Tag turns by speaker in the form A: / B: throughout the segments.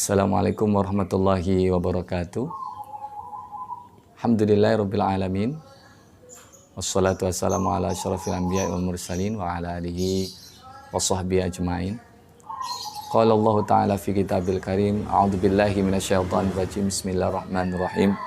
A: Assalamualaikum warahmatullahi wabarakatuh. Alhamdulillahirabbil alamin. Wassalatu wassalamu ala asyrafil anbiya'i wal mursalin wa ala alihi washabbihi ajmain. Qala Allah Ta'ala fi kitabil karim, a'udzubillahi minasyaitonir rajim. Bismillahirrahmanirrahim.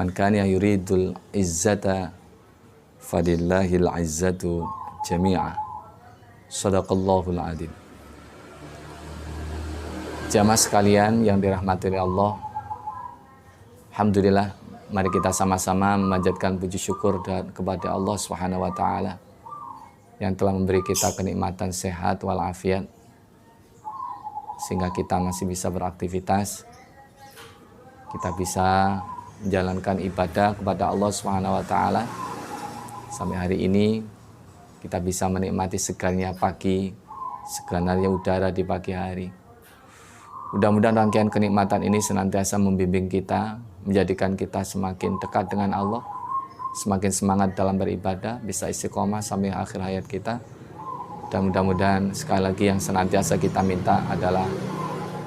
A: Man kana yuridul izzata falillahil izzatu jami'a. Shadaqallahul adzim. Jamaah sekalian yang dirahmati oleh Allah, alhamdulillah, mari kita sama-sama memanjatkan puji syukur kepada Allah Subhanahu wa taala yang telah memberi kita kenikmatan sehat walafiat sehingga kita masih bisa beraktivitas, kita bisa menjalankan ibadah kepada Allah Subhanahu wa taala. Sampai hari ini kita bisa menikmati segarnya pagi, segarnya udara di pagi hari. Mudah-mudahan rangkaian kenikmatan ini senantiasa membimbing kita, menjadikan kita semakin dekat dengan Allah, semakin semangat dalam beribadah, bisa istiqomah sampai akhir hayat kita. Dan mudah-mudahan sekali lagi yang senantiasa kita minta adalah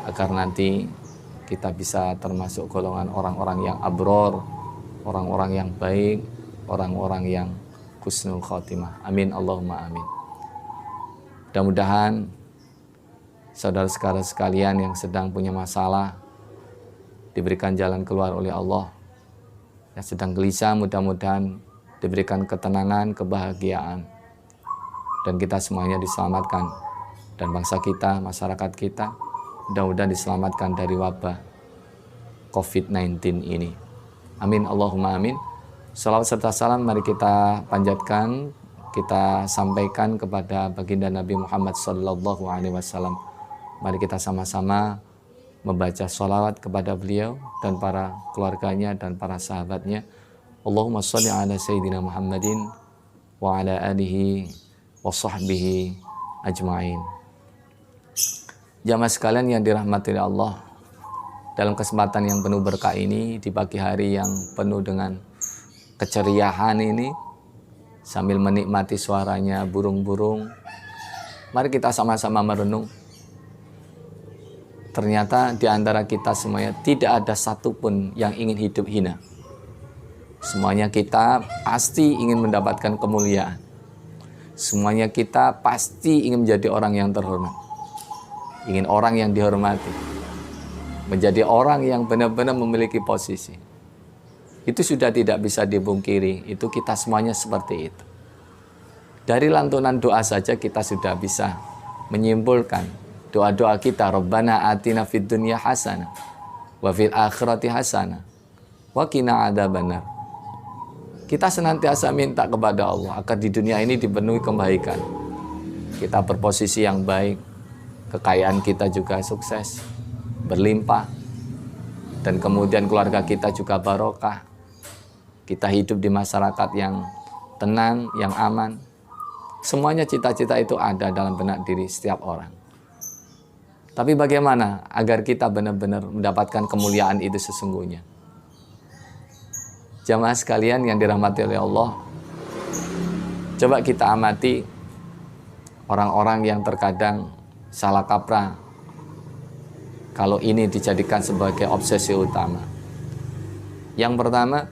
A: agar nanti kita bisa termasuk golongan orang-orang yang abror, orang-orang yang baik, orang-orang yang husnul khotimah. Amin Allahumma amin. Mudah-mudahan saudara-saudara sekalian yang sedang punya masalah diberikan jalan keluar oleh Allah. Yang sedang gelisah mudah-mudahan diberikan ketenangan, kebahagiaan. Dan kita semuanya diselamatkan. Dan bangsa kita, masyarakat kita mudah-mudahan diselamatkan dari wabah COVID-19 ini. Amin Allahumma amin. Salawat serta salam mari kita panjatkan, kita sampaikan kepada baginda Nabi Muhammad SAW. Mari kita sama-sama membaca sholawat kepada beliau dan para keluarganya dan para sahabatnya. Allahumma sholli ala Sayyidina Muhammadin wa ala alihi wa sahbihi ajma'in. Jamaah sekalian yang dirahmati oleh Allah, dalam kesempatan yang penuh berkah ini, di pagi hari yang penuh dengan keceriaan ini, sambil menikmati suaranya burung-burung, mari kita sama-sama merenung. Ternyata di antara kita semuanya tidak ada satupun yang ingin hidup hina. Semuanya kita pasti ingin mendapatkan kemuliaan. Semuanya kita pasti ingin menjadi orang yang terhormat. Ingin orang yang dihormati. Menjadi orang yang benar-benar memiliki posisi. Itu sudah tidak bisa dipungkiri. Itu kita semuanya seperti itu. Dari lantunan doa saja kita sudah bisa menyimpulkan doa-doa kita. Rabbana atina fid dunya hasanah wa fil akhirati hasanah wa qina adzabannar. Kita senantiasa minta kepada Allah agar di dunia ini dipenuhi kebaikan. Kita berposisi yang baik, kekayaan kita juga sukses, berlimpah, dan kemudian keluarga kita juga barokah. Kita hidup di masyarakat yang tenang, yang aman. Semuanya cita-cita itu ada dalam benak diri setiap orang. Tapi bagaimana agar kita benar-benar mendapatkan kemuliaan itu sesungguhnya? Jamaah sekalian yang dirahmati oleh Allah, coba kita amati orang-orang yang terkadang salah kaprah kalau ini dijadikan sebagai obsesi utama. Yang pertama,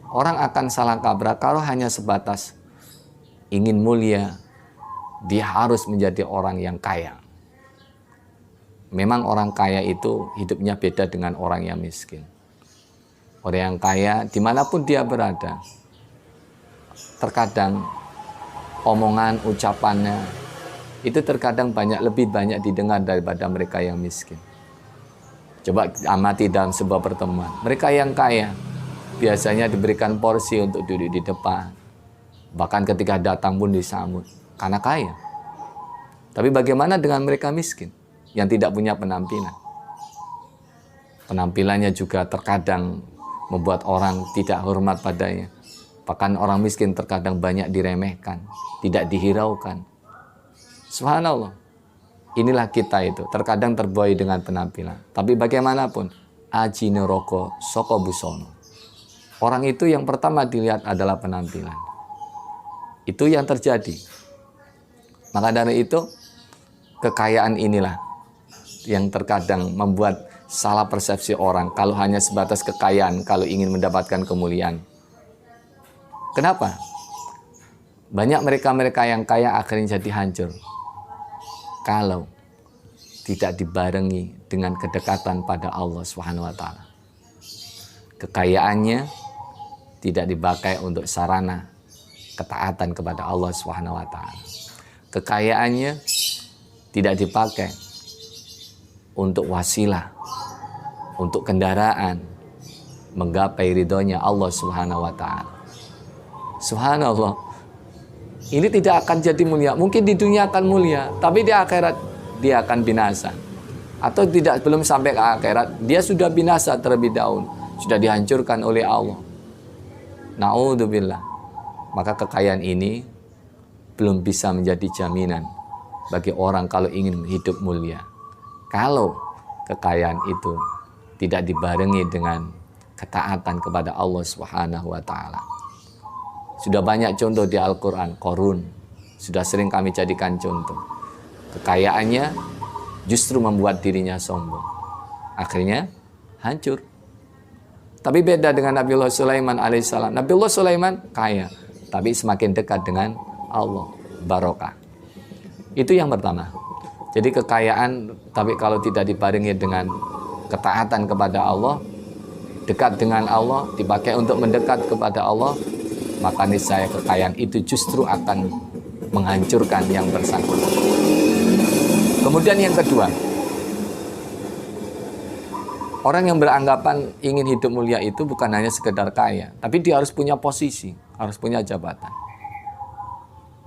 A: orang akan salah kaprah kalau hanya sebatas ingin mulia, dia harus menjadi orang yang kaya. Memang orang kaya itu hidupnya beda dengan orang yang miskin. Orang yang kaya dimanapun dia berada, terkadang omongan, ucapannya itu terkadang lebih banyak didengar daripada mereka yang miskin. Coba amati dalam sebuah pertemuan. Mereka yang kaya biasanya diberikan porsi untuk duduk di depan. Bahkan ketika datang pun disambut karena kaya. Tapi bagaimana dengan mereka miskin yang tidak punya penampilan? Penampilannya juga terkadang membuat orang tidak hormat padanya. Bahkan orang miskin terkadang banyak diremehkan, tidak dihiraukan. Subhanallah. Inilah kita itu, terkadang terbuai dengan penampilan. Tapi bagaimanapun, aji neraka saka busana. Orang itu yang pertama dilihat adalah penampilan. Itu yang terjadi. Maka dari itu, kekayaan inilah yang terkadang membuat salah persepsi orang kalau hanya sebatas kekayaan, kalau ingin mendapatkan kemuliaan. Kenapa? Banyak mereka-mereka yang kaya akhirnya jadi hancur kalau tidak dibarengi dengan kedekatan pada Allah Subhanahu wa taala. Kekayaannya tidak dipakai untuk sarana ketaatan kepada Allah Subhanahu wa taala. Kekayaannya tidak dipakai untuk wasilah, untuk kendaraan menggapai ridhonya Allah Subhanahu wa taala. Subhanallah. Ini tidak akan jadi mulia. Mungkin di dunia akan mulia, tapi di akhirat dia akan binasa. Atau tidak, belum sampai ke akhirat, dia sudah binasa terlebih dahulu, sudah dihancurkan oleh Allah. Na'udzubillah. Maka kekayaan ini belum bisa menjadi jaminan bagi orang kalau ingin hidup mulia. Kalau kekayaan itu tidak dibarengi dengan ketaatan kepada Allah Subhanahu wa taala. Sudah banyak contoh di Al-Quran. Qarun sudah sering kami jadikan contoh. Kekayaannya justru membuat dirinya sombong, akhirnya hancur. Tapi beda dengan Nabiullah Sulaiman alaihissalam. Nabiullah Sulaiman kaya, tapi semakin dekat dengan Allah, barokah. Itu yang pertama. Jadi kekayaan, tapi kalau tidak dibarengi dengan ketaatan kepada Allah, dekat dengan Allah, dipakai untuk mendekat kepada Allah, maka niscaya kekayaan itu justru akan menghancurkan yang bersangkutan. Kemudian yang kedua, orang yang beranggapan ingin hidup mulia itu bukan hanya sekedar kaya, tapi dia harus punya posisi, harus punya jabatan.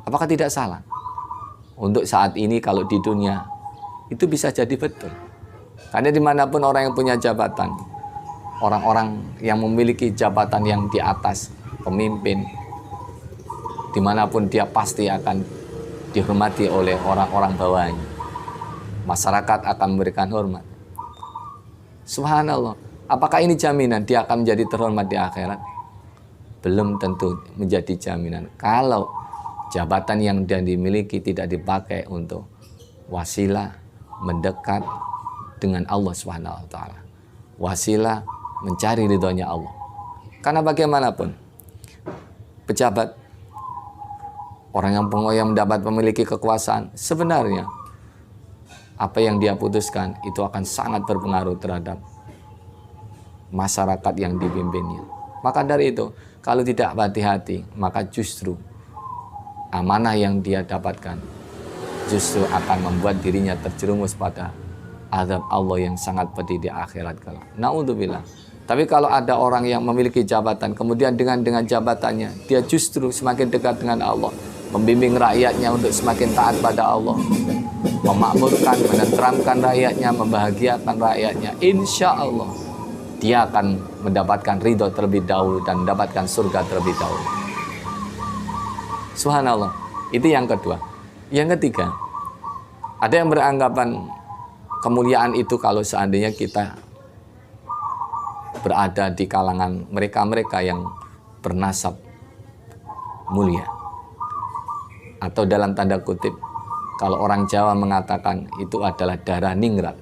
A: Apakah tidak salah? Untuk saat ini kalau di dunia, itu bisa jadi betul. Karena dimanapun orang yang punya jabatan, orang-orang yang memiliki jabatan yang di atas, pemimpin, dimanapun dia pasti akan dihormati oleh orang-orang bawahnya. Masyarakat akan memberikan hormat. Subhanallah. Apakah ini jaminan dia akan menjadi terhormat di akhirat? Belum tentu menjadi jaminan. Kalau jabatan yang dia dimiliki tidak dipakai untuk wasilah mendekat dengan Allah Subhanahu wa taala. Wasilah mencari ridhonya Allah. Karena bagaimanapun pejabat, orang yang mendapat memiliki kekuasaan, sebenarnya apa yang dia putuskan itu akan sangat berpengaruh terhadap masyarakat yang dipimpinnya. Maka dari itu, kalau tidak hati-hati, maka justru amanah yang dia dapatkan justru akan membuat dirinya terjerumus pada azab Allah yang sangat pedih di akhirat kelak. Na'udzubillah. Tapi kalau ada orang yang memiliki jabatan, kemudian dengan jabatannya, dia justru semakin dekat dengan Allah, membimbing rakyatnya untuk semakin taat pada Allah, memakmurkan, menenteramkan rakyatnya, membahagiakan rakyatnya, insya Allah dia akan mendapatkan ridho terlebih dahulu dan mendapatkan surga terlebih dahulu. Subhanallah. Itu yang kedua. Yang ketiga, ada yang beranggapan kemuliaan itu kalau seandainya kita berada di kalangan mereka-mereka yang bernasab mulia. Atau dalam tanda kutip, kalau orang Jawa mengatakan itu adalah darah ningrat,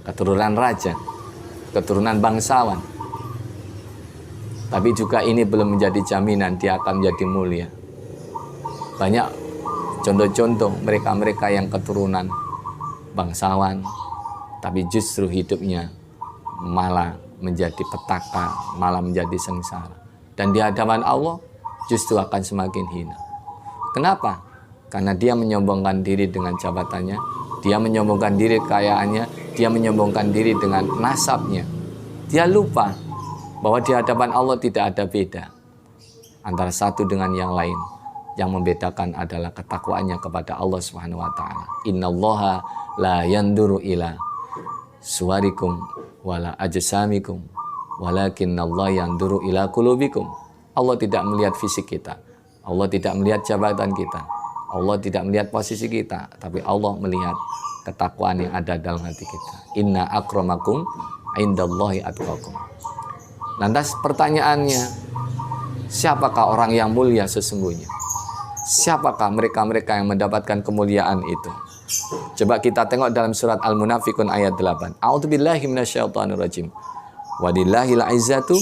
A: keturunan raja, keturunan bangsawan. Tapi juga ini belum menjadi jaminan dia akan menjadi mulia. Banyak contoh-contoh mereka-mereka yang keturunan bangsawan, tapi justru hidupnya malah menjadi petaka, malah menjadi sengsara. Dan di hadapan Allah justru akan semakin hina. Kenapa? Karena dia menyombongkan diri dengan jabatannya, dia menyombongkan diri kekayaannya, dia menyombongkan diri dengan nasabnya. Dia lupa bahwa di hadapan Allah tidak ada beda antara satu dengan yang lain. Yang membedakan adalah ketakwaannya kepada Allah Subhanahu wa taala. Innallaha la yanduru ila suwarikum wala ajsamikum walakinnallaha yanduru ila qulubikum. Allah tidak melihat fisik kita. Allah tidak melihat jabatan kita. Allah tidak melihat posisi kita, tapi Allah melihat ketakwaan yang ada dalam hati kita. Inna akramakum indallahi atqakum. Lantas pertanyaannya, siapakah orang yang mulia sesungguhnya? Siapakah mereka-mereka yang mendapatkan kemuliaan itu? Coba kita tengok dalam surat Al-Munafiqun ayat 8. A'udzubillahi minasyaitonirrajim. Walillahil izzatu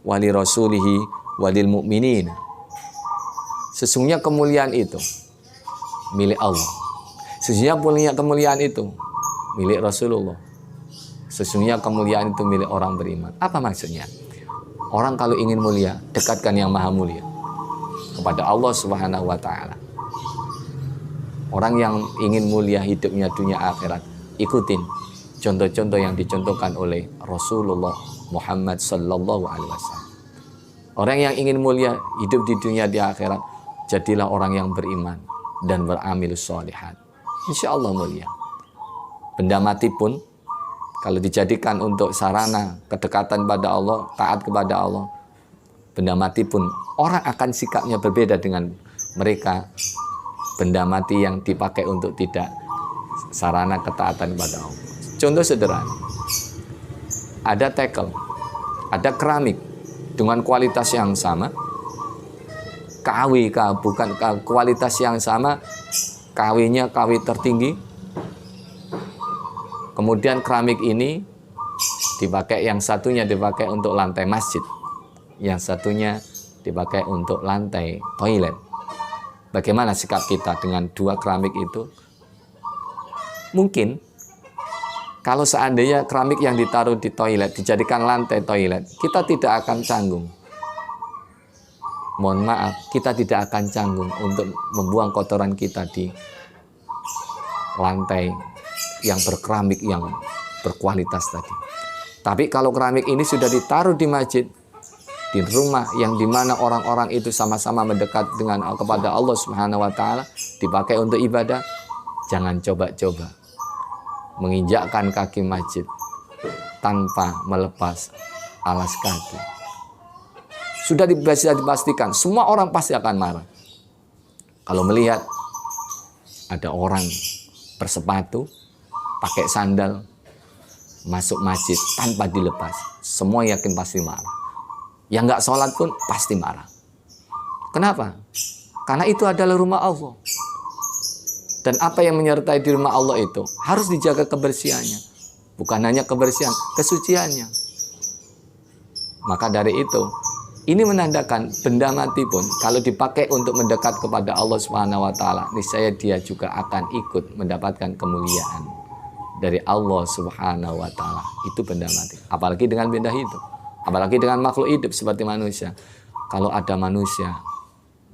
A: walirasulihi walil mu'minin. Sesungguhnya kemuliaan itu milik Allah. Sesungguhnya kemuliaan itu milik Rasulullah. Sesungguhnya kemuliaan itu milik orang beriman. Apa maksudnya? Orang kalau ingin mulia, dekatkan yang maha mulia kepada Allah Subhanahu wa ta'ala. Orang yang ingin mulia hidupnya dunia akhirat, ikutin contoh-contoh yang dicontohkan oleh Rasulullah Muhammad sallallahu alaihi wasallam. Orang yang ingin mulia hidup di dunia di akhirat, jadilah orang yang beriman dan beramil sholihat. Insya Allah mulia. Benda mati pun kalau dijadikan untuk sarana kedekatan pada Allah, taat kepada Allah, benda mati pun orang akan sikapnya berbeda dengan mereka benda mati yang dipakai untuk tidak sarana ketaatan kepada Allah. Contoh sederhana, ada tekel, ada keramik dengan kualitas yang sama, bukan kualitas yang sama, KW-nya KW tertinggi. Kemudian keramik ini dipakai, yang satunya dipakai untuk lantai masjid, yang satunya dipakai untuk lantai toilet. Bagaimana sikap kita dengan dua keramik itu? Mungkin kalau seandainya keramik yang ditaruh di toilet dijadikan lantai toilet, kita tidak akan canggung. Mohon maaf, kita tidak akan canggung untuk membuang kotoran kita di lantai yang berkeramik yang berkualitas tadi. Tapi kalau keramik ini sudah ditaruh di masjid, di rumah yang dimana orang-orang itu sama-sama mendekat dengan kepada Allah Subhanahu wa ta'ala, dipakai untuk ibadah, jangan coba-coba menginjakkan kaki masjid tanpa melepas alas kaki. Sudah bisa dipastikan semua orang pasti akan marah kalau melihat ada orang bersepatu, pakai sandal, masuk masjid tanpa dilepas. Semua yakin pasti marah. Yang nggak sholat pun pasti marah. Kenapa? Karena itu adalah rumah Allah. Dan apa yang menyertai di rumah Allah itu harus dijaga kebersihannya. Bukan hanya kebersihan, kesuciannya. Maka dari itu, ini menandakan benda mati pun kalau dipakai untuk mendekat kepada Allah Subhanahu wa ta'ala, niscaya dia juga akan ikut mendapatkan kemuliaan dari Allah Subhanahu wa ta'ala. Itu benda mati. Apalagi dengan benda hidup. Apalagi dengan makhluk hidup seperti manusia. Kalau ada manusia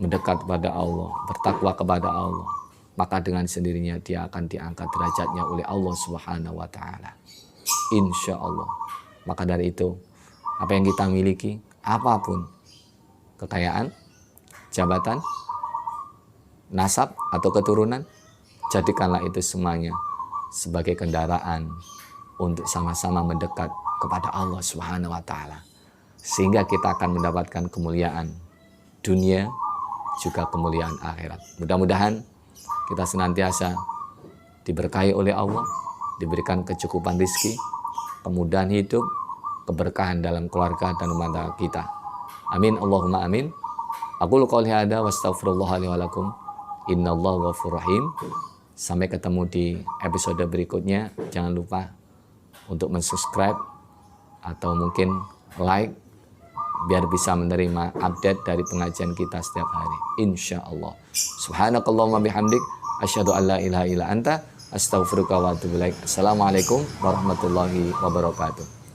A: mendekat kepada Allah, bertakwa kepada Allah, maka dengan sendirinya dia akan diangkat derajatnya oleh Allah Subhanahu wa ta'ala. Insya Allah. Maka dari itu, apa yang kita miliki, apapun, kekayaan, jabatan, nasab atau keturunan, jadikanlah itu semuanya sebagai kendaraan untuk sama-sama mendekat kepada Allah Subhanahu wa ta'ala, sehingga kita akan mendapatkan kemuliaan dunia juga kemuliaan akhirat. Mudah-mudahan kita senantiasa diberkahi oleh Allah, diberikan kecukupan rezeki, kemudahan hidup, keberkahan dalam keluarga dan rumah tangga kita. Amin Allahumma amin. Aqulu qouli hadza wa astaghfirullah li wa lakum. Innallaha ghafurur rahim. Sampai ketemu di episode berikutnya. Jangan lupa untuk mensubscribe atau mungkin like biar bisa menerima update dari pengajian kita setiap hari, insya Allah. Subhanakallahumma bihamdik, asyhadu an la ilaha illa anta, astaghfiruka wa atubu ilaik. Assalamualaikum warahmatullahi wabarakatuh.